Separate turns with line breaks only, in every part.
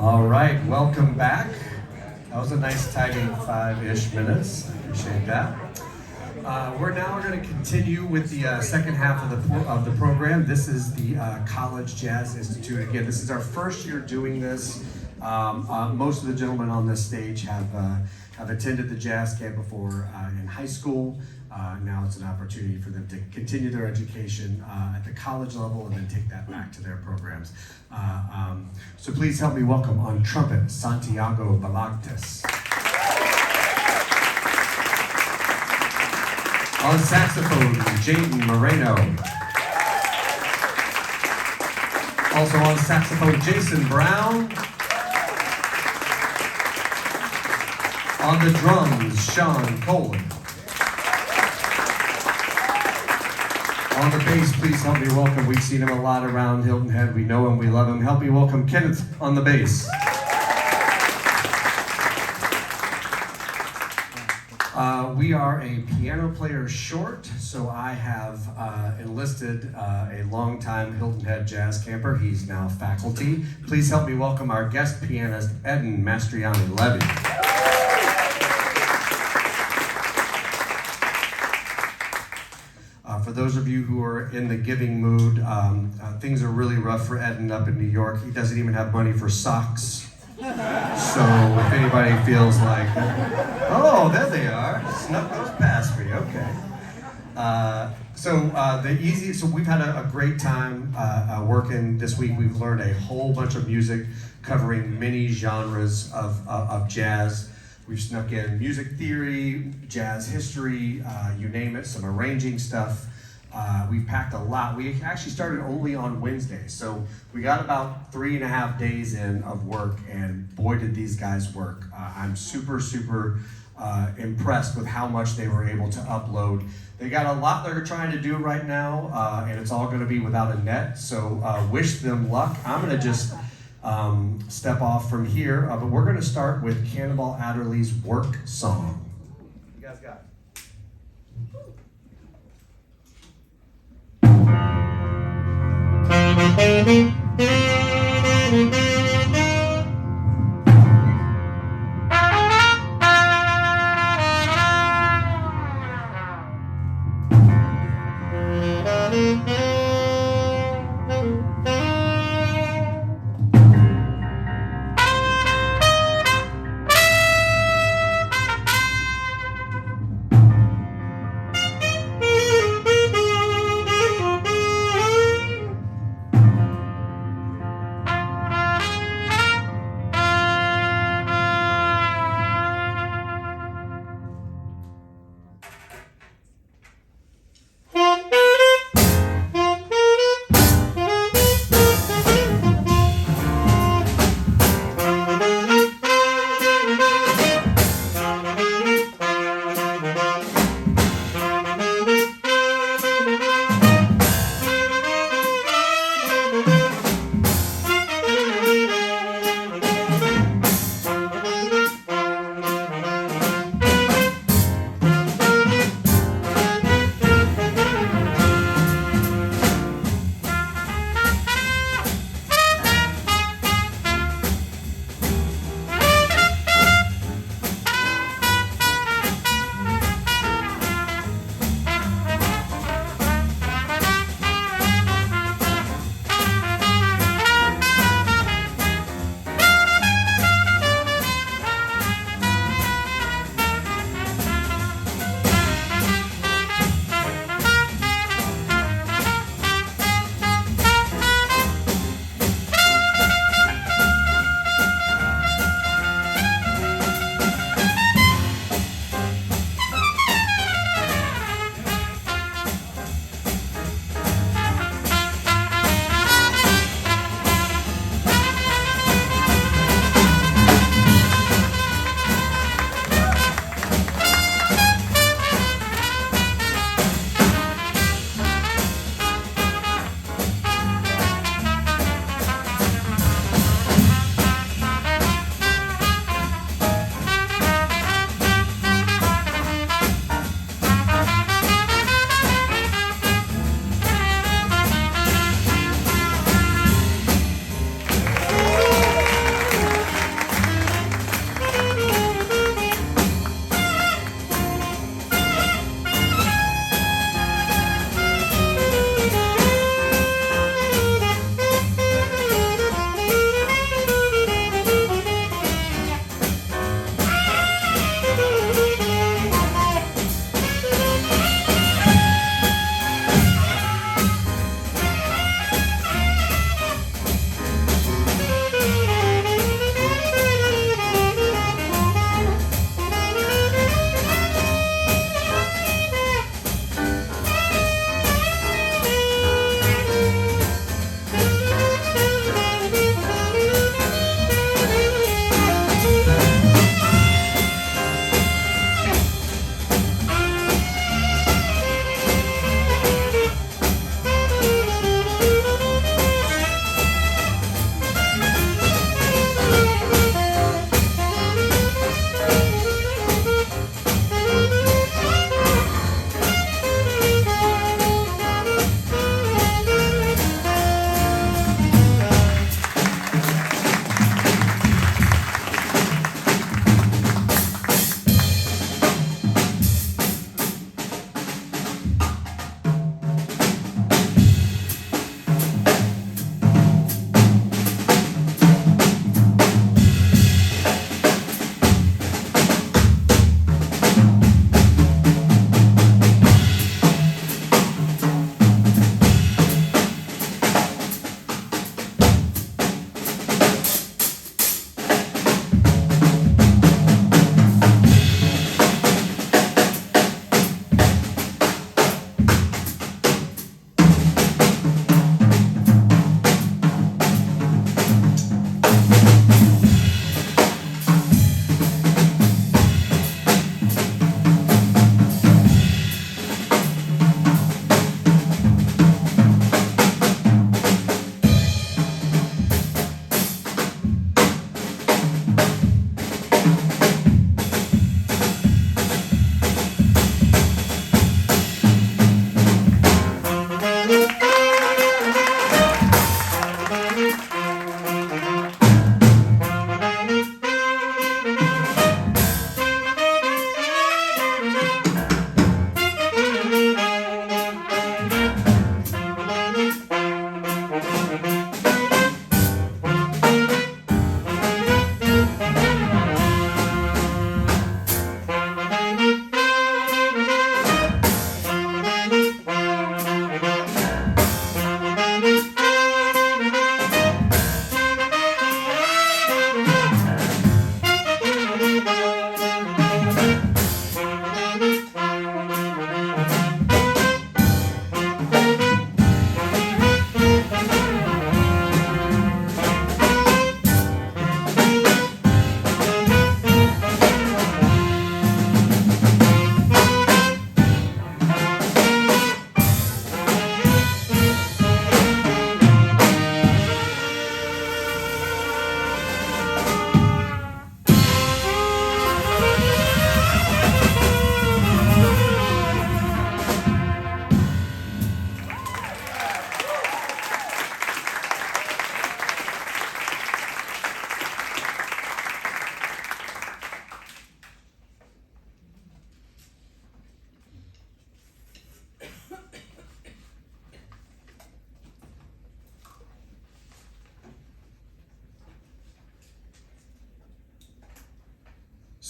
All right, welcome back. That was a nice tidy 5-ish minutes. I appreciate that. We're now going to continue with the second half of the program. This is the College Jazz Institute. Again, this is our first year doing this. Most of the gentlemen on this stage have attended the jazz camp before in high school. Now it's an opportunity for them to continue their education at the college level and then take that back to their programs. So please help me welcome on trumpet, Santiago Balagtas. On saxophone, Jaden Moreno. Also on saxophone, Jason Brown. On the drums, Sean Colin. On the bass, please help me welcome, we've seen him a lot around Hilton Head, we know him, we love him. Help me welcome Kenneth on the bass. We are a piano player short, so I have enlisted a longtime Hilton Head jazz camper. He's now faculty. Please help me welcome our guest pianist, Eden Mastriani-Levy. For those of you who are in the giving mood, things are really rough for Eden up in New York. He doesn't even have money for socks. So if anybody feels like, oh, there they are, snuck those past me, okay. So we've had a great time working this week. We've learned a whole bunch of music covering many genres of jazz. We've snuck in music theory, jazz history, you name it, some arranging stuff. We've packed a lot. We actually started only on Wednesday, so we got about 3.5 days in of work, and boy did these guys work. I'm super impressed with how much they were able to upload. They got a lot they're trying to do right now, and it's all gonna be without a net, so wish them luck. I'm gonna just step off from here, but we're gonna start with Cannonball Adderley's Work Song. You guys got it.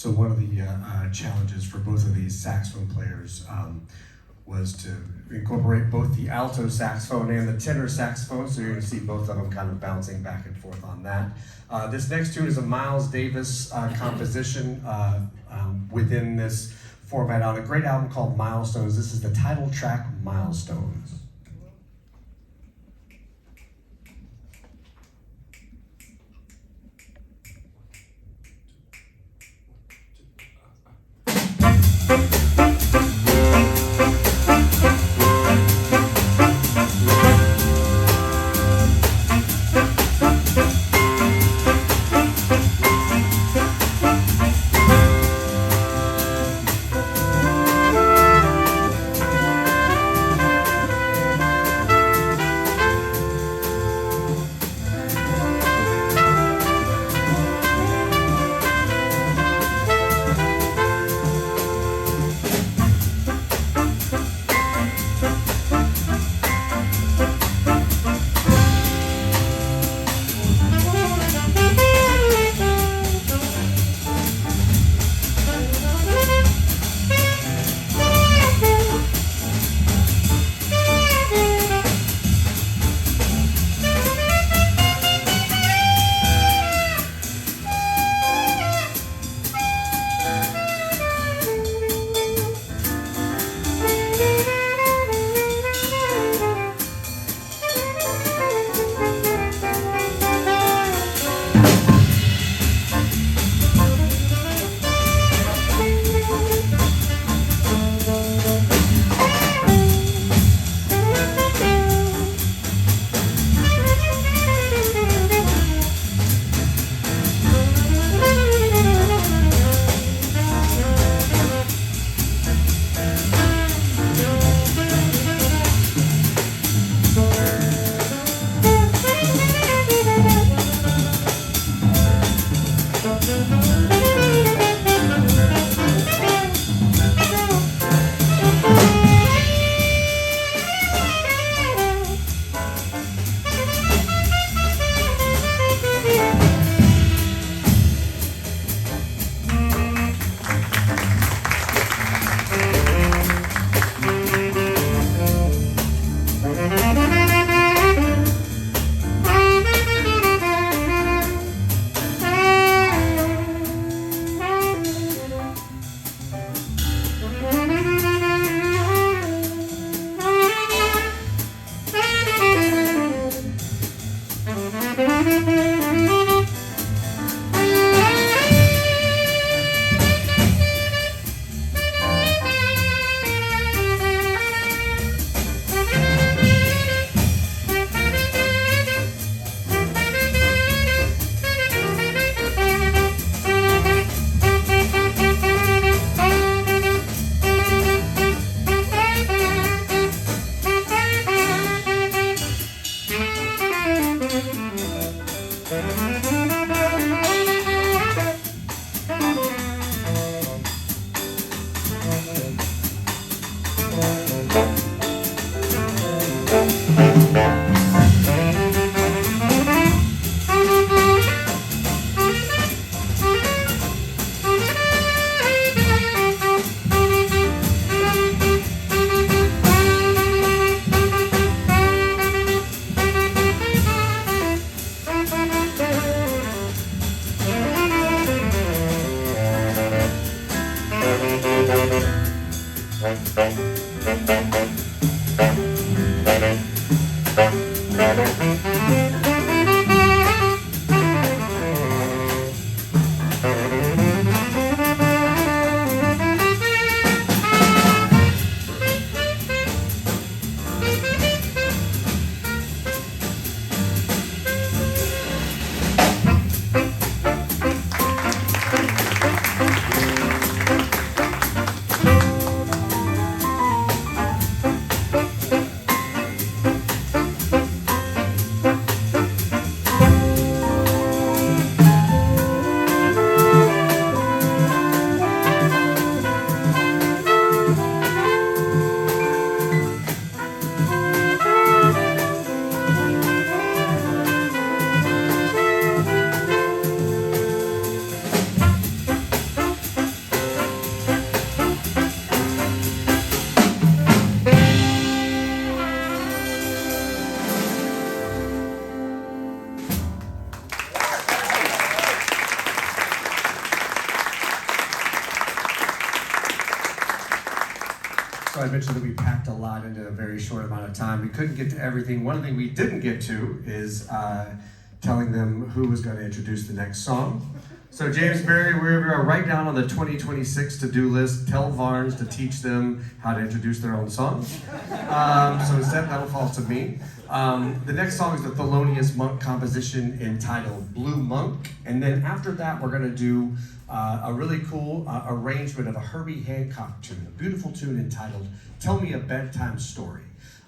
So one of the challenges for both of these saxophone players was to incorporate both the alto saxophone and the tenor saxophone, so you're going to see both of them kind of bouncing back and forth on that. This next tune is a Miles Davis composition within this format on a great album called Milestones. This is the title track, Milestones. so I mentioned that we packed a lot into a very short amount of time. We couldn't get to everything. One thing we didn't get to is telling them who was going to introduce the next song. So James Berry, wherever you are, write down on the 2026 to-do list, tell Varnes to teach them how to introduce their own song. So instead, that'll fall to me. The next song is the Thelonious Monk composition entitled Blue Monk. And then after that, we're gonna do a really cool arrangement of a Herbie Hancock tune, a beautiful tune entitled Tell Me a Bedtime Story.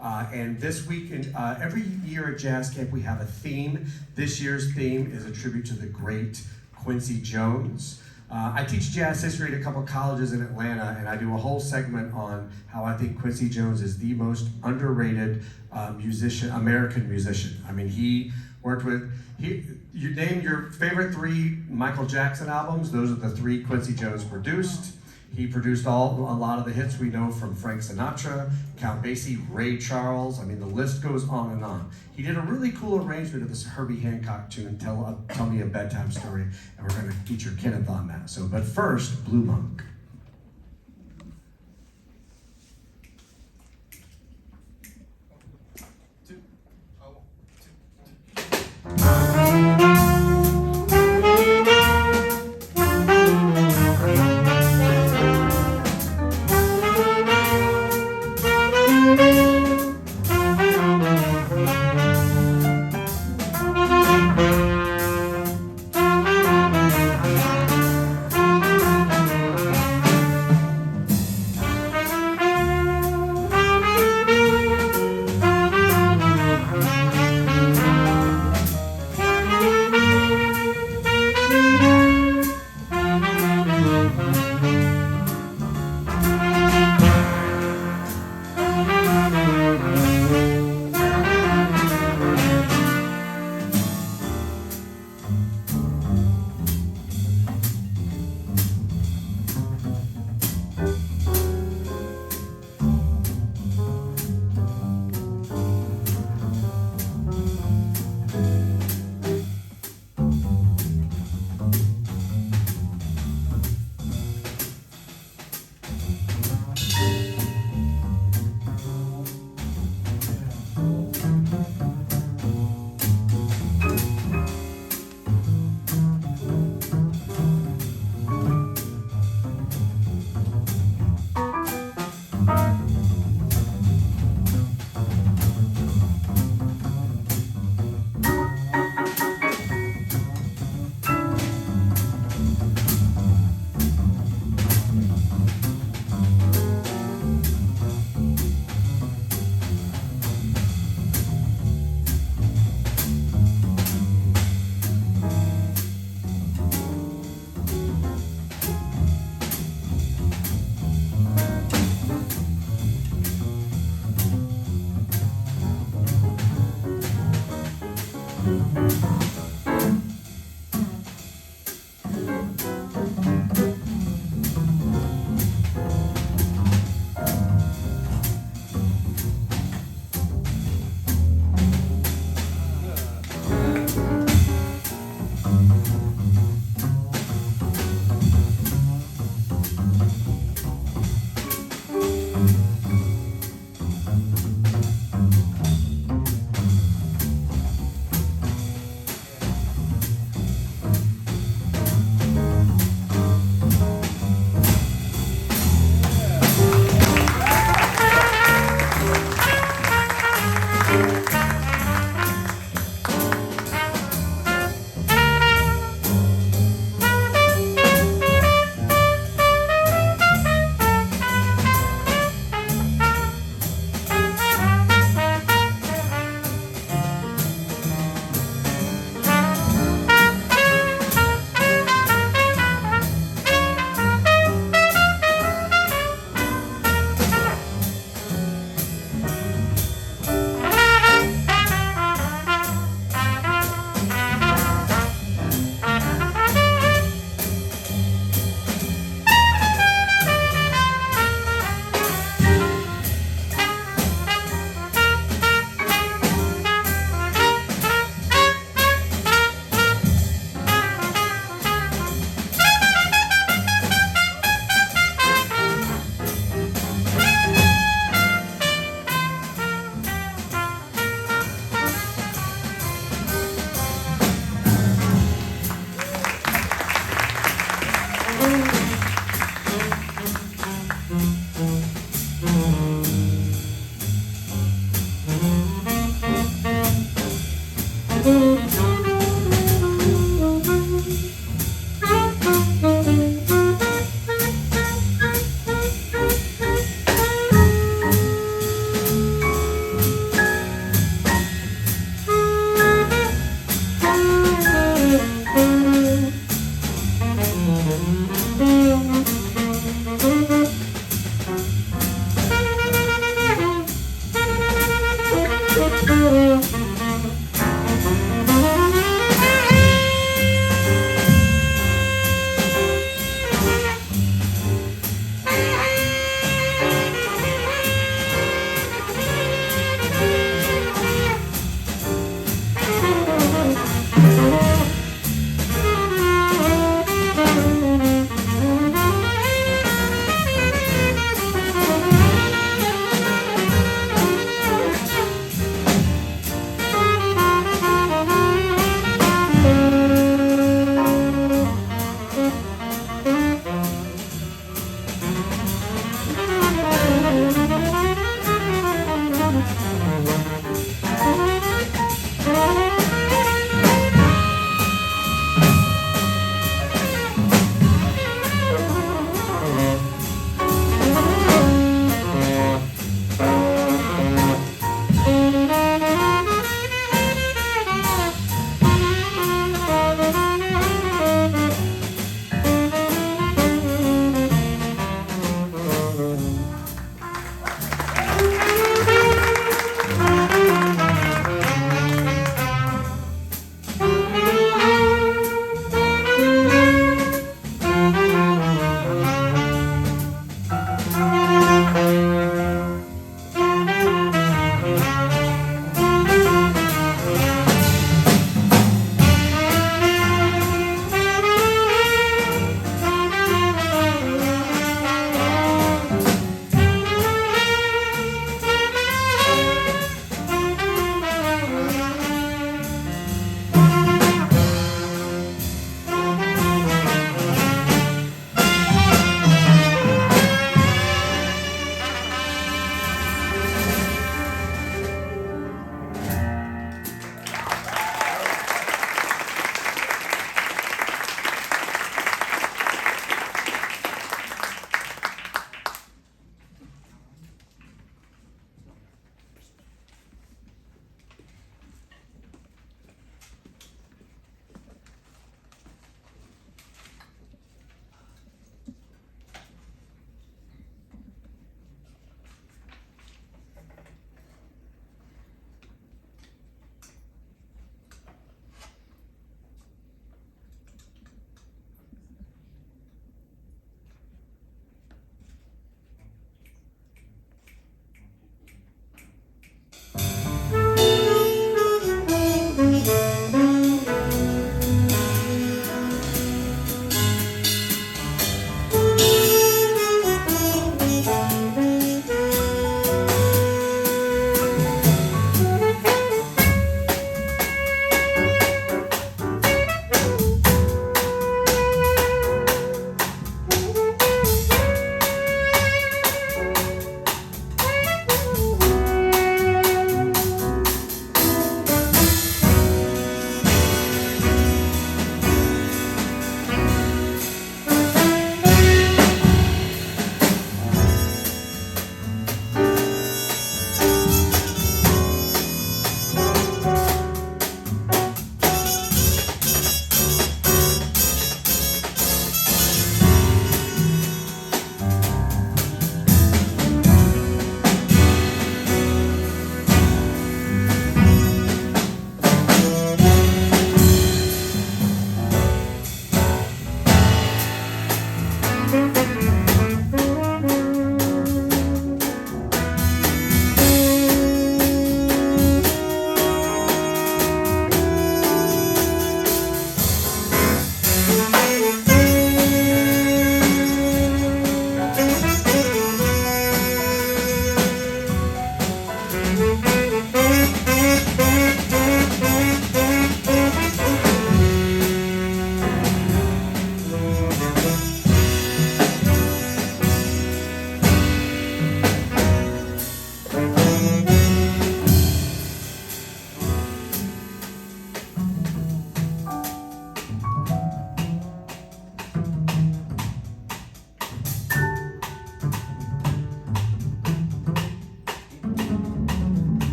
And this week, every year at Jazz Camp, we have a theme. This year's theme is a tribute to the great Quincy Jones. I teach jazz history at a couple colleges in Atlanta, and I do a whole segment on how I think Quincy Jones is the most underrated American musician. I mean, he worked with, you name your favorite 3 Michael Jackson albums, those are the 3 Quincy Jones produced. He produced a lot of the hits we know from Frank Sinatra, Count Basie, Ray Charles. I mean, the list goes on and on. He did a really cool arrangement of this Herbie Hancock tune, Tell Me a Bedtime Story, and we're going to feature Kenneth on that. So, but first, Blue Monk.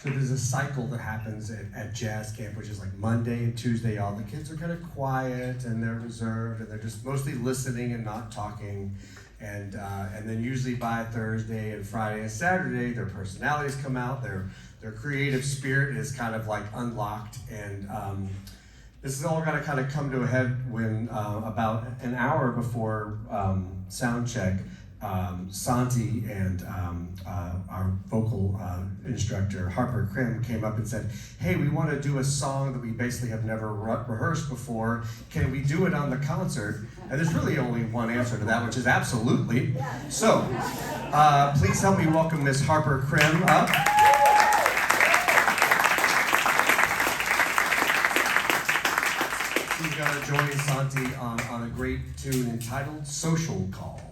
So there's a cycle that happens at jazz camp, which is like Monday and Tuesday, all the kids are kind of quiet and they're reserved and they're just mostly listening and not talking. And then usually by Thursday and Friday and Saturday, their personalities come out, their creative spirit is kind of like unlocked. And this is all gonna kind of come to a head when about an hour before sound check, Santi and our vocal instructor, Harper Krim, came up and said, hey, we want to do a song that we basically have never rehearsed before. Can we do it on the concert? And there's really only one answer to that, which is absolutely. So, please help me welcome Miss Harper Krim up. She's going to join Santi on a great tune entitled Social Call.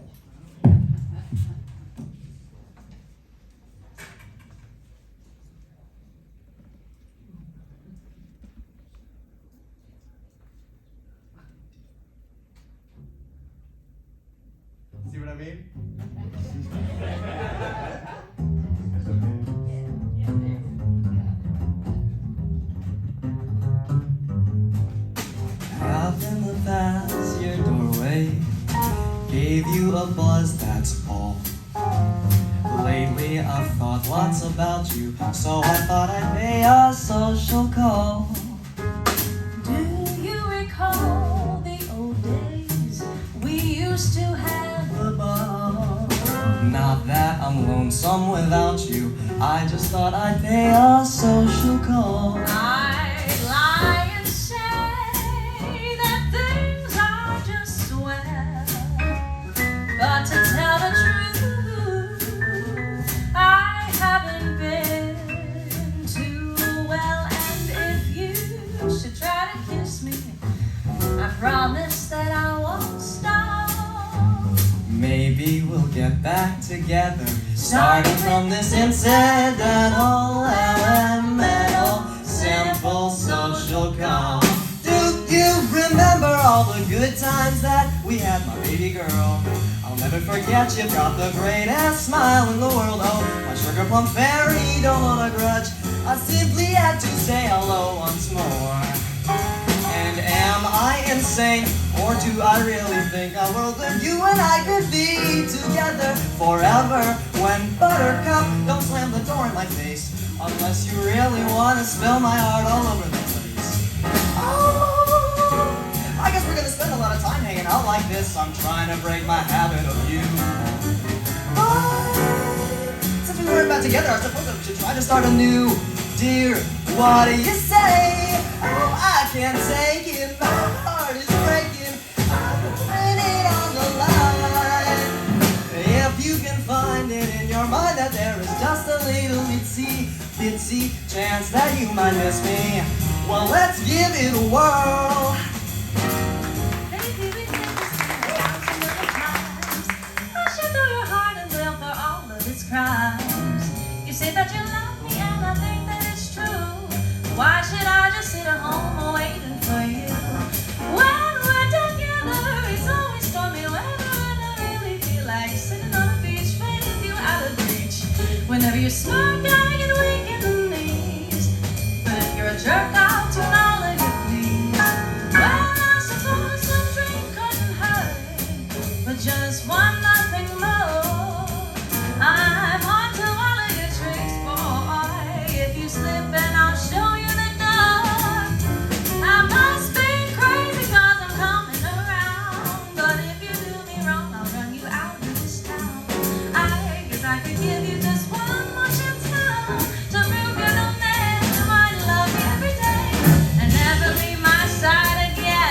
See what I mean?
Out in the past, your doorway gave you a buzz, that's all. Lately, I've thought lots about you, so I thought I'd pay a social call.
Do you recall the old days we used to have a ball?
Not that I'm lonesome without you, I just thought I'd pay a social call.
I'd lie and say that things are just swell, but to tell the truth, I haven't been too well. And if you should try to kiss me, I promise that I won't stop.
Maybe we'll get back together, starting from this incidental, elemental, simple social call. Do you remember all the good times that we had, my baby girl? I'll never forget, you've got the greatest smile in the world. Oh, my sugar plum fairy, don't hold a grudge, I simply had to say hello once more. And am I insane, or do I really think a world of you and I could be together forever? When Buttercup, don't slam the door in my face, unless you really want to spill my heart all over the place. Oh, I guess we're gonna spend a lot of time hanging out like this, I'm trying to break my habit of you. Since we weren't back together, I suppose I should try to start anew. Dear, what do you say? Oh, I can't take it, my heart is breaking. I'm putting it on the line. If you can find it in your mind that there is just a little itsy chance that you might miss me, well, let's give it a whirl.
Baby, we did this 1,000 little times. Rush it through your heart and live for all of its crimes. You say that you love me and I think that it's true. Why should I just sit at home waiting for you? When we're together, it's always stormy weather, and I really feel like sitting on a beach, with you out of reach. Whenever you smirk, I get weak in the knees. But if you're a jerk, I'll tune all of you, please. Well, I suppose some drink couldn't hurt, but just one nothing more. I'm on to all of your tricks, boy. If you slip and I'll show you the door. I must be crazy 'cause I'm coming around, but if you do me wrong, I'll run you out of this town. I guess I could give you just one more chance now to prove you're the man who might love me every day and never leave my side again.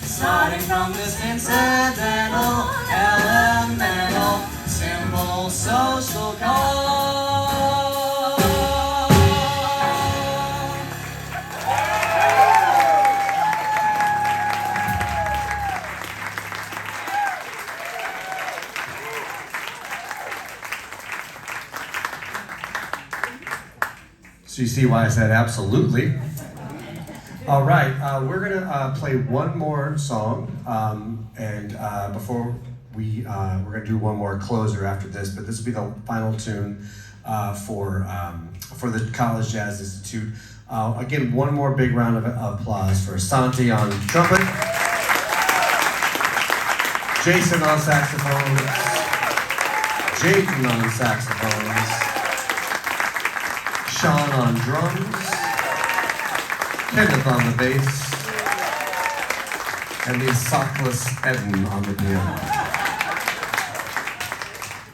Starting from this incidental, elemental, simple social call.
So you see why I said absolutely. All right, we're gonna play one more song, and before we're gonna do one more closer after this, but this will be the final tune for the College Jazz Institute. Again, one more big round of applause for Santi on trumpet, Jason on saxophones, Jayden on saxophones, Sean on drums, Kenneth on the bass, and the sockless Eden on the piano.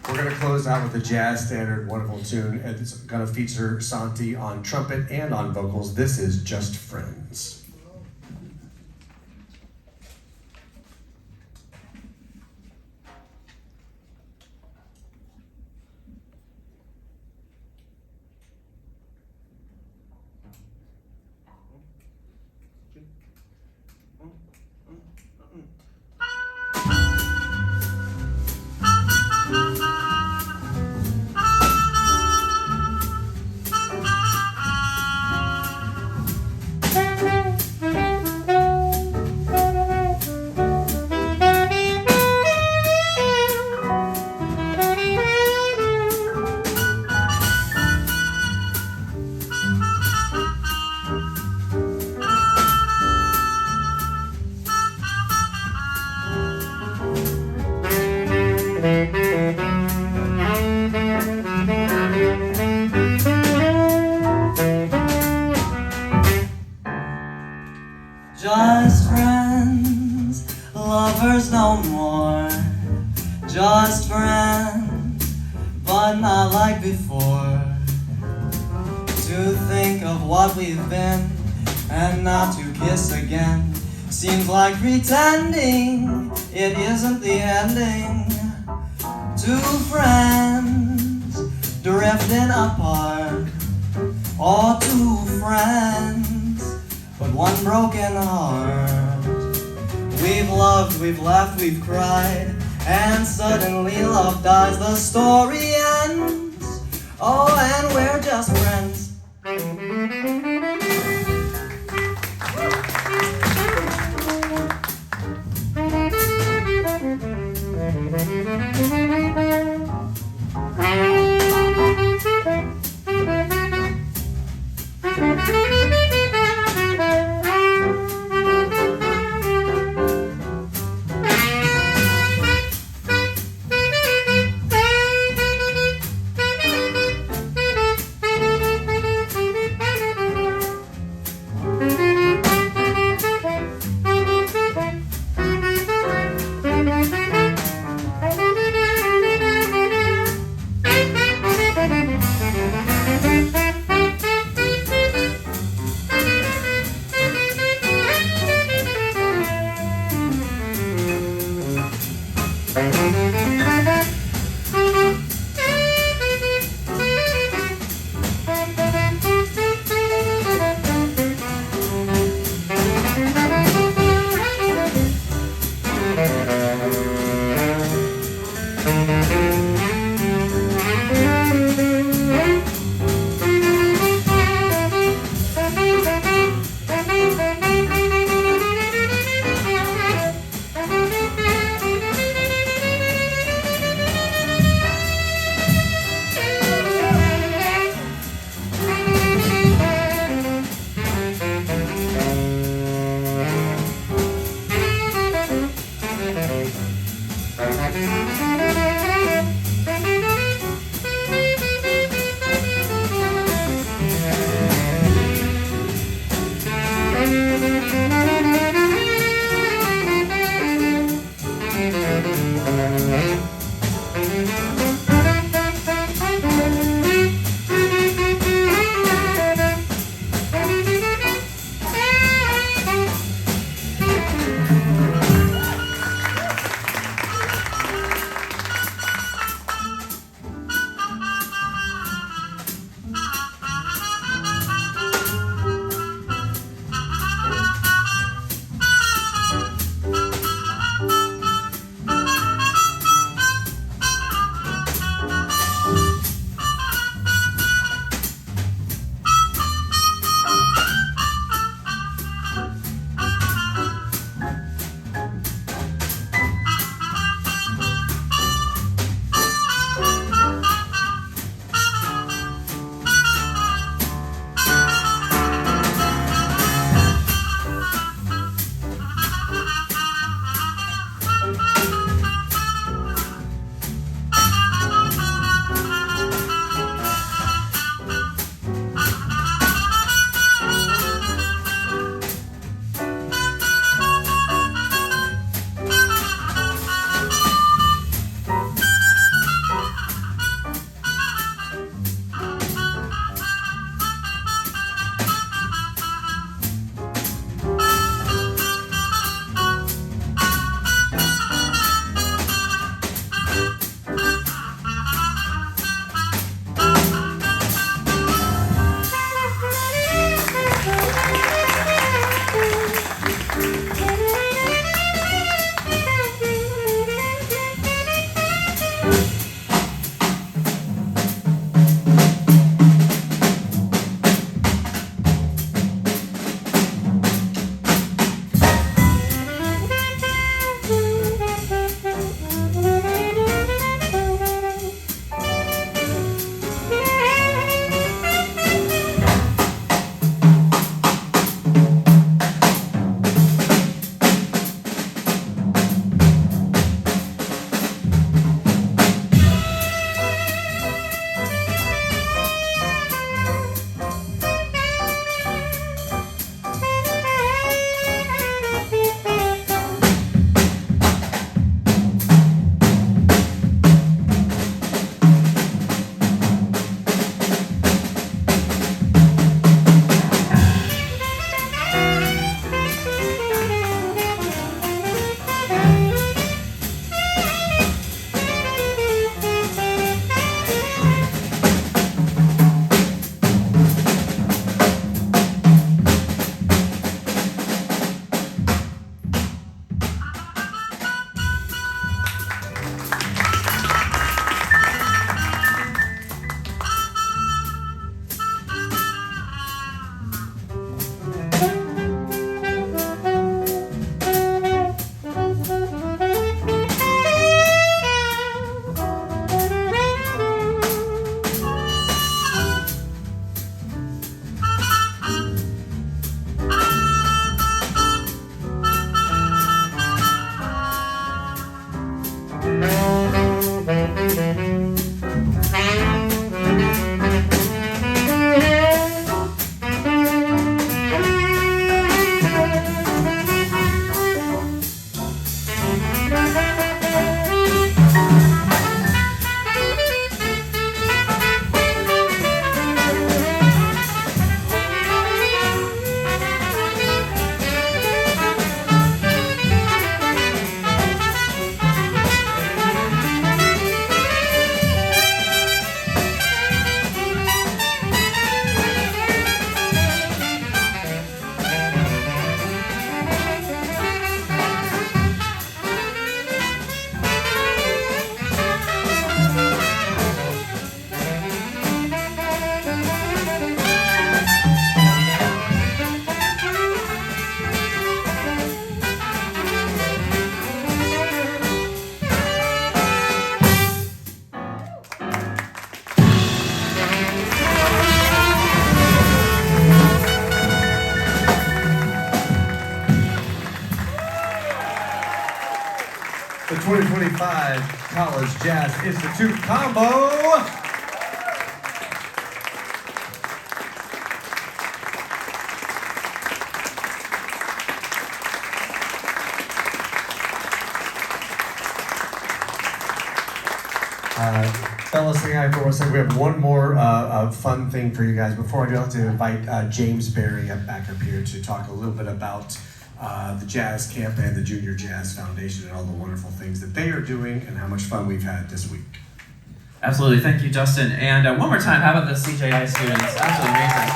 We're going to close out with a jazz standard, wonderful tune, and it's going to feature Santi on trumpet and on vocals. This is Just Friends.
Just friends, lovers no more. Just friends, but not like before. To think of what we've been and not to kiss again seems like pretending it isn't the ending. Two friends, drifting apart, or two friends, but one broken heart. We've loved, we've laughed, we've cried, and suddenly love dies, the story ends. Oh, and we're just friends.
2025 College Jazz Institute Combo. Fellas, hang on for one second. We have one more fun thing for you guys. Before I do, I'd like to invite James Berry back up here to talk a little bit about the Jazz Camp and the Junior Jazz Foundation and all the wonderful things that they are doing and how much fun we've had this week.
Absolutely, thank you, Justin. And one more time, how about the CJI students? Absolutely amazing.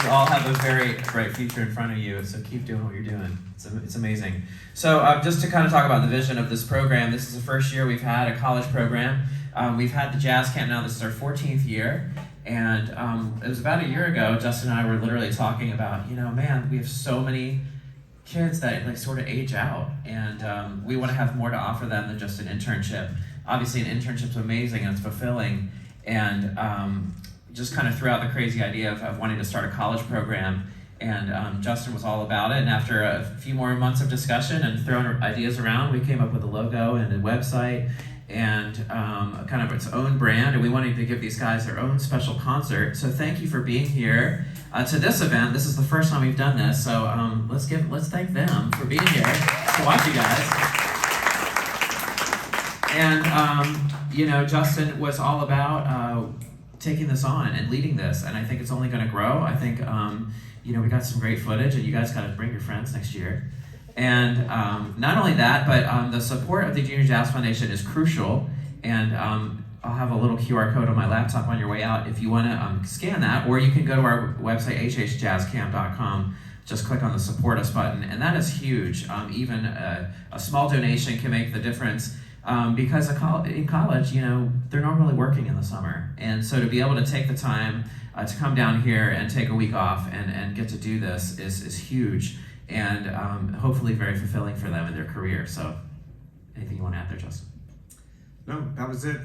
You all have a very bright future in front of you, so keep doing what you're doing. It's amazing. So just to kind of talk about the vision of this program, this is the first year we've had a college program. We've had the Jazz Camp now, this is our 14th year. And it was about a year ago, Justin and I were literally talking about, man, we have so many kids that like sort of age out, and we want to have more to offer them than just an internship. Obviously, an internship's amazing and it's fulfilling, and just kind of threw out the crazy idea of wanting to start a college program, and Justin was all about it. And after a few more months of discussion and throwing ideas around, we came up with a logo and a website and kind of its own brand, and we wanted to give these guys their own special concert. So thank you for being here to this event. This is the first time we've done this, so let's thank them for being here to watch you guys. And Justin was all about taking this on and leading this, and I think it's only going to grow. I think we got some great footage, and you guys got to bring your friends next year. And not only that, but the support of the Junior Jazz Foundation is crucial. And I'll have a little QR code on my laptop on your way out if you want to scan that, or you can go to our website, hhjazzcamp.com. Just click on the Support Us button, and that is huge. Even a small donation can make the difference. Because in college, they're normally working in the summer. And so to be able to take the time to come down here and take a week off and get to do this is huge, and hopefully very fulfilling for them in their career. So anything you want to add there, Justin?
No, that was it.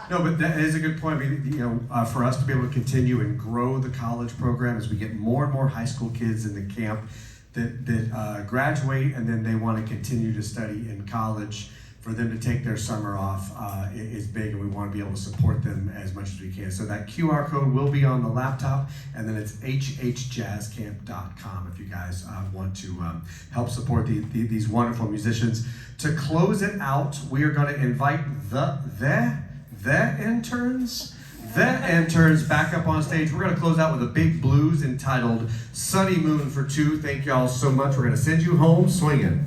No, but that is a good point. I mean, for us to be able to continue and grow the college program as we get more and more high school kids in the camp that graduate and then they want to continue to study in college, for them to take their summer off is big, and we want to be able to support them as much as we can. So that QR code will be on the laptop, and then it's hhjazzcamp.com if you guys want to help support these wonderful musicians. To close it out, we are going to invite the interns back up on stage. We're going to close out with a big blues entitled Sonnymoon for Two. Thank y'all so much. We're going to send you home swinging.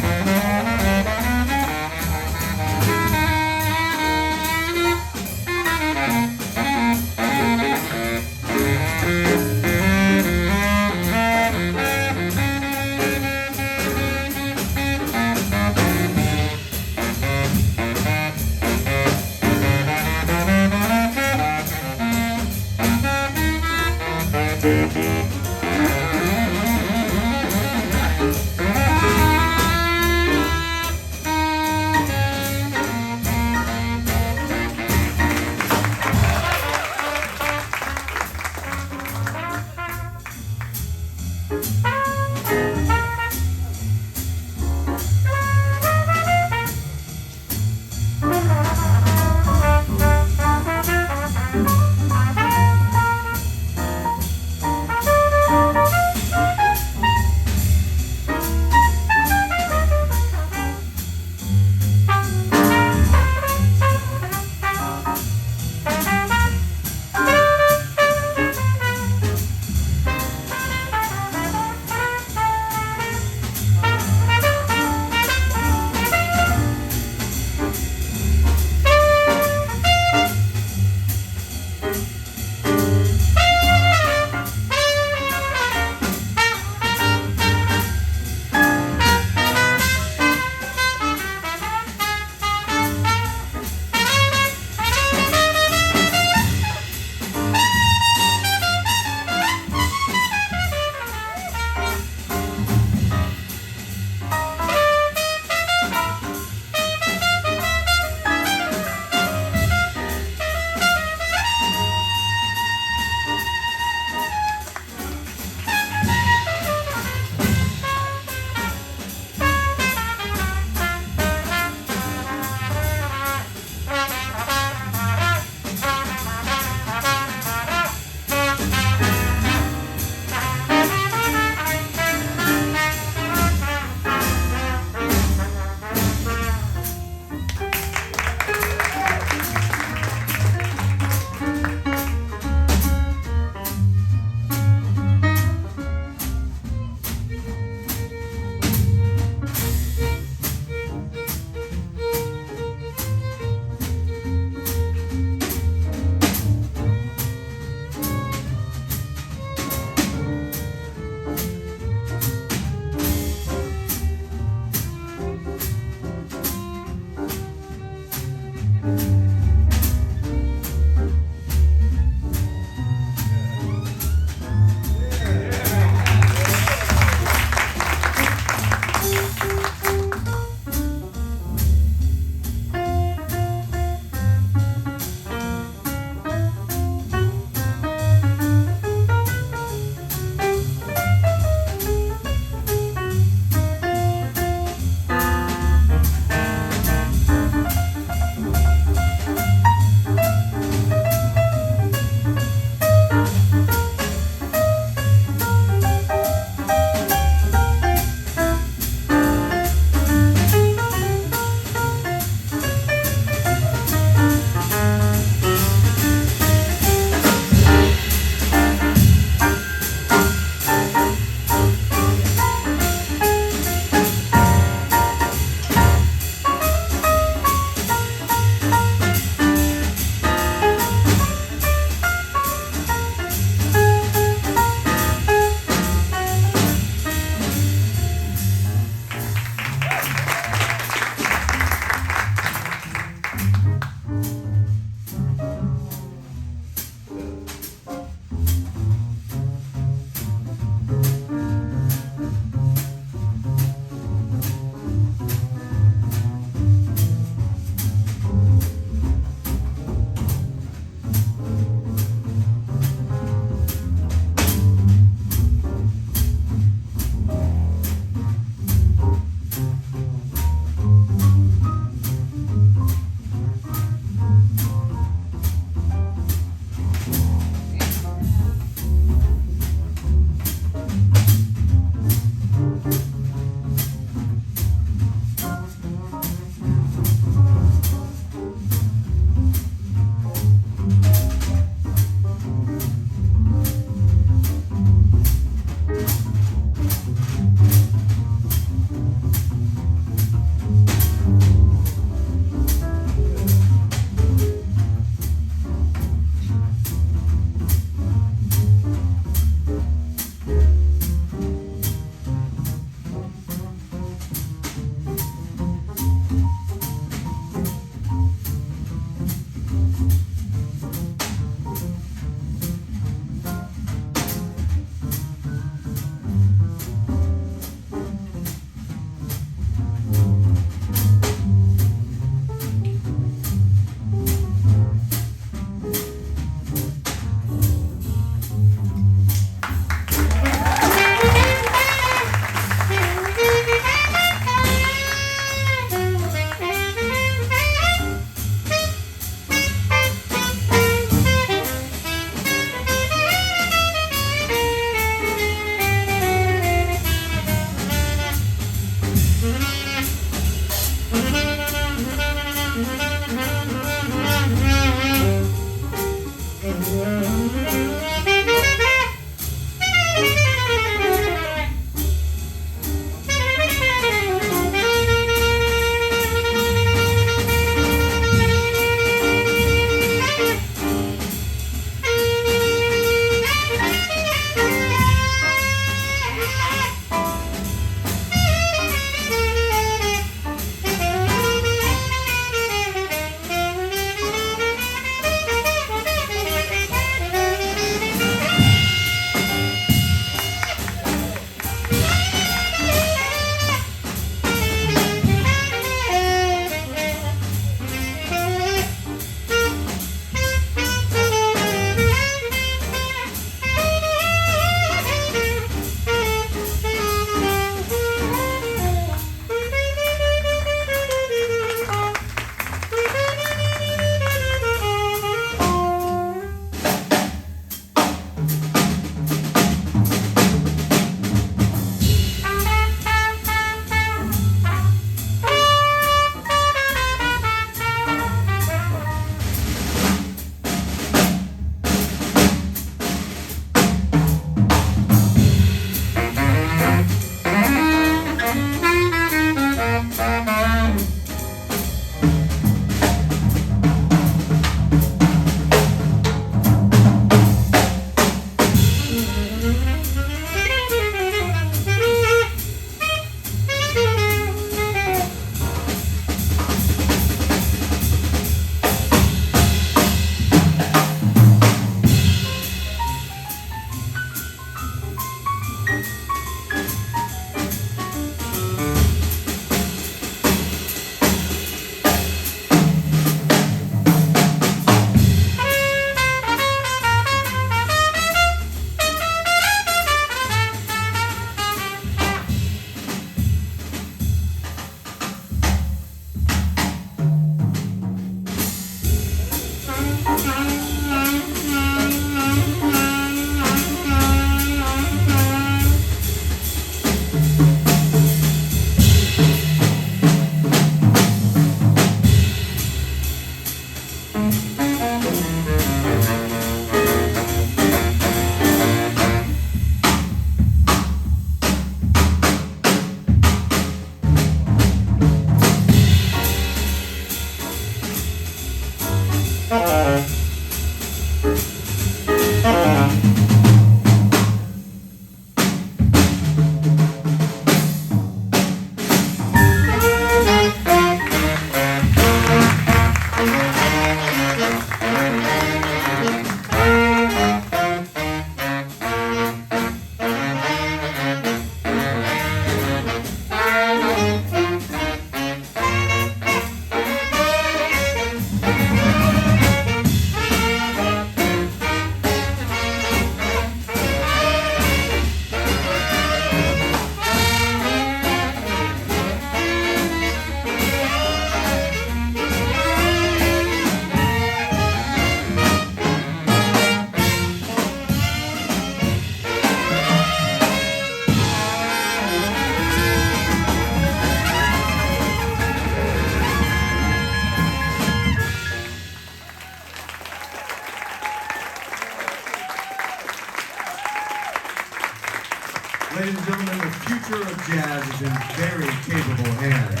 Ladies and gentlemen, the future of jazz is in very capable hands.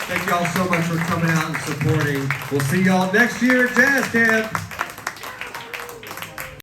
Thank you all so much for coming out and supporting. We'll see y'all next year at Jazz Camp.